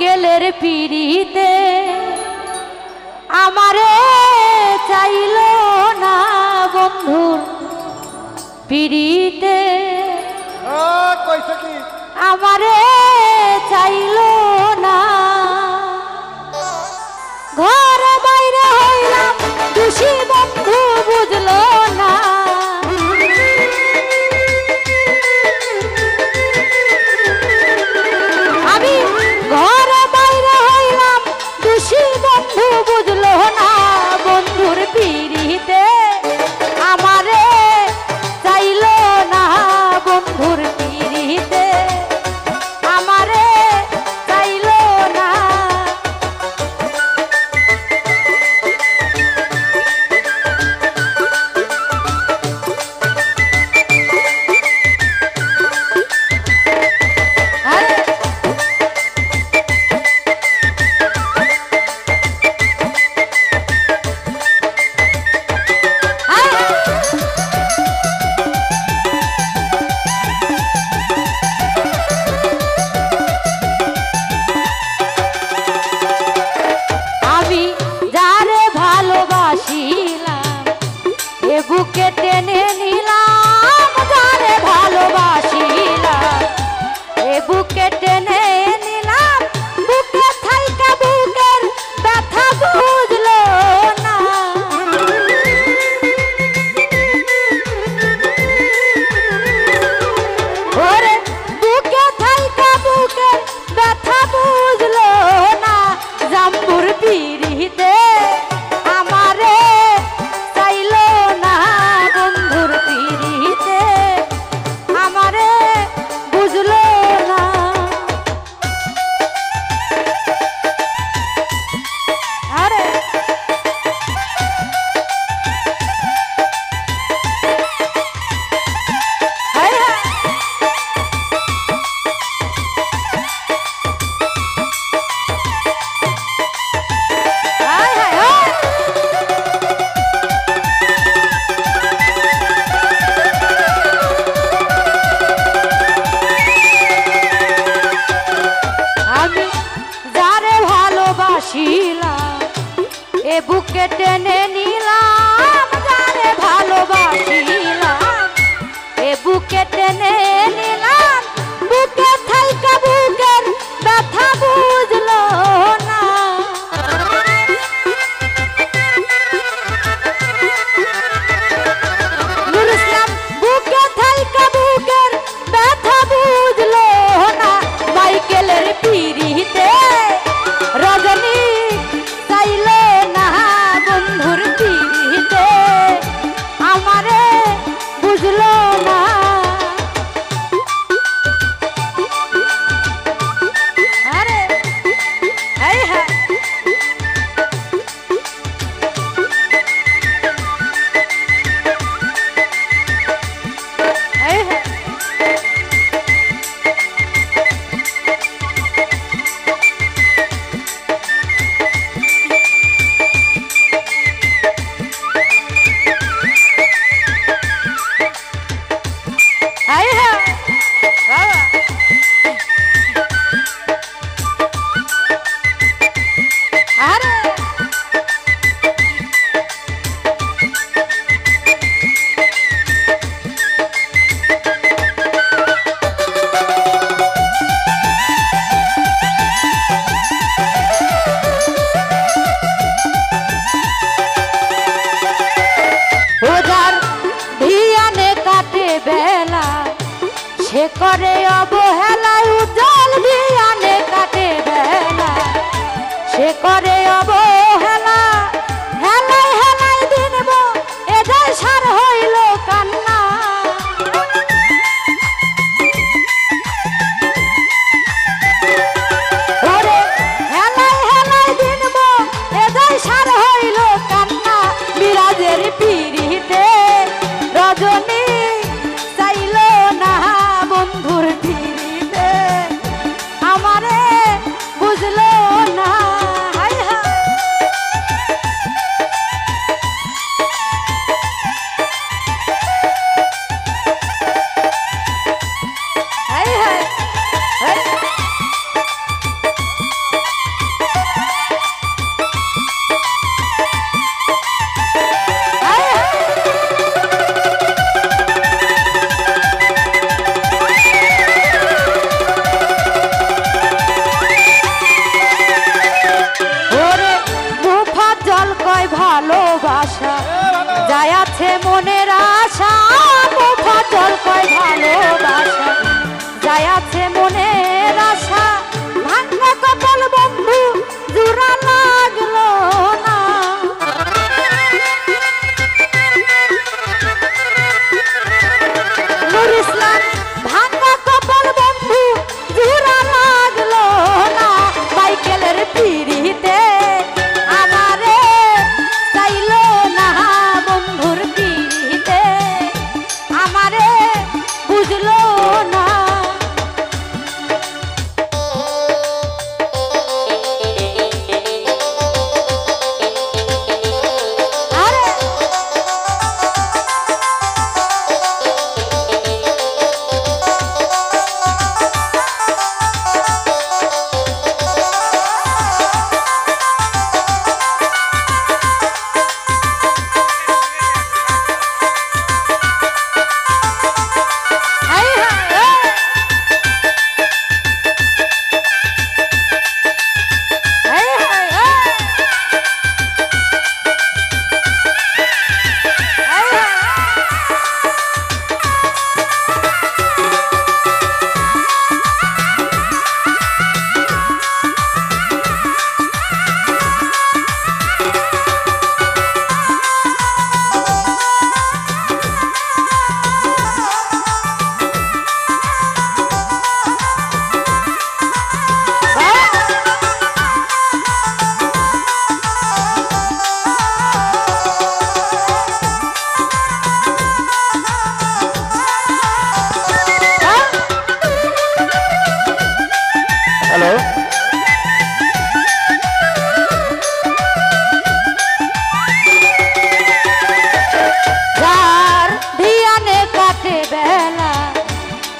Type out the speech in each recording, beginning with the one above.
মাইকেলের পিড়িতে আমারে চাইল না বন্ধুর পিড়িতে আমারে চাইল না ঘরে বাইরে হইলাম খুশি বন্ধু বুঝলো না আমি ঘরে বাইরে হইলাম খুশি বন্ধু বুঝলো না বন্ধুর পিড়িতে আমারে চাইল না বন্ধুর পিড়িতে আমারে চাইল না বুকে টেনে নিলাম যারে ভালোবাসিলাম এ বুকে টেনে নিলাম বুকে থাইকা বুকের ব্যথা বুঝলো না ওরে বুকে থাইকা বুকের ব্যথা বুঝলো না জাম্বুর পিড়িতে আমারে এ বুকে টেনে নিলাম যারে ভালোবাসিলাম এ বুকে টেনে নিলাম বুকে থাইকা বুকের ব্যথা বুঝলো না নুরুসলাম বুকে থাইকা বুকের ব্যথা বুঝলো না মাইকেলের পিড়িতে রজনী চাইল না বন্ধুর পিড়িতে আমারে বুঝলো না আরে এই হ্যাঁ এই হ্যাঁ সে করে অবহেলা উজ্জ্বল বিয়ানে কাটে বেলা সে করে অবহেলা হেলাই হেলাই দিনব এদের সার হইল কান্না ওরে হেলাই হেলাই দিনব এদের সার হইল কান্না বিরাজের পিড়িতে রজনী চাইল না বন্ধুর পিড়িতে আমারে বুঝলো না হায় হায় ভালোবাসা যাই আছে মনের আশা মুফাজ্জল কয় ভালোবাসা যাই আছে মনের আশা ভাঙা কপাল বন্ধু জোড়া লাগলো না নূর ইসলাম ভাঙা কপাল বন্ধু জোড়া লাগলো না মাইকেলের পিড়িতে আমারে চাইলো না বন্ধুর পিড়িতে আমারে বুঝলো না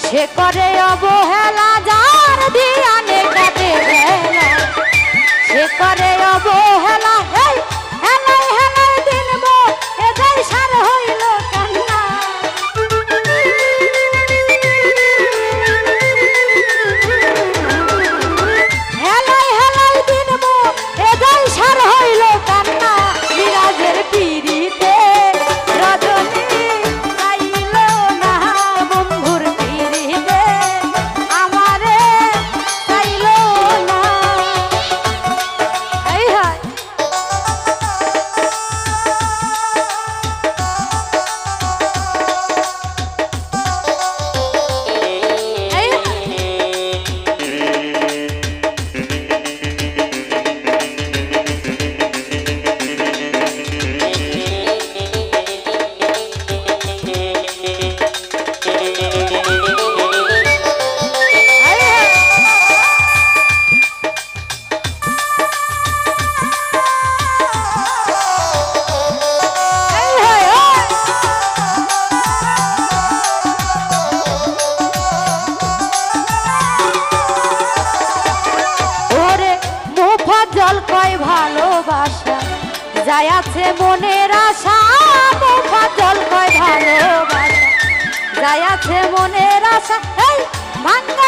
সে করে অবহেলা যার ধিয়ানে কাটে বেলা সে করে অবহেলা এই হেলাই হেলাই দিনব এদাই সার হইল কান্না হেলাই হেলাই দিনব এদাই সার হইল কান্না মিরাজের পিড়িতে রজনী চাইল না বন্ধুর ভালোবাসা যাই আছে মনের আশা মুফাজ্জল কয় ভালোবাসা যাই আছে মনের আশা এই ভাঙা